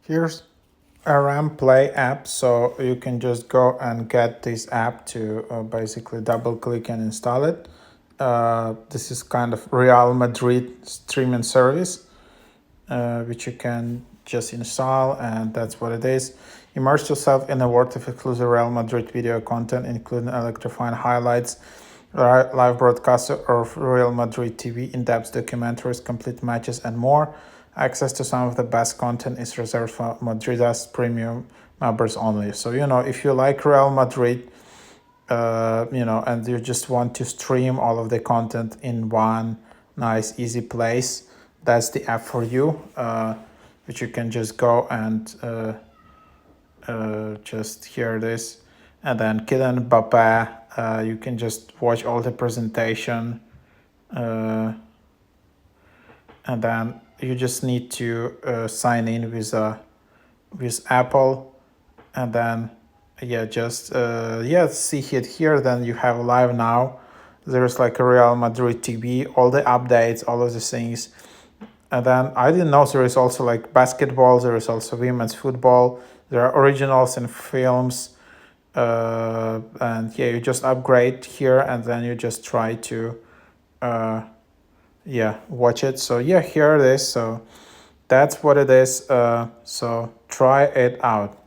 Here's a RAM Play app, so you can just go and get this app to basically double click and install it. This is kind of Real Madrid streaming service, which you can just install, and that's what it is. Immerse yourself in a world of exclusive Real Madrid video content, including electrifying highlights, live broadcasts of Real Madrid TV, in-depth documentaries, complete matches, and more. Access to some of the best content is reserved for Madridas premium members only. So, if you like Real Madrid, and you just want to stream all of the content in one nice, easy place, that's the app for you, which you can just go and just hear this. And then Kylian Mbappe, you can just watch all the presentation, and then you just need to sign in with Apple, and then see it here. Then you have live now. There's like a Real Madrid TV, all the updates, all of the things. And then I didn't know there is also like basketball, there is also women's football, there are originals and films. And you just upgrade here, and then you just try to watch it. So here it is. So that's what it is. So try it out.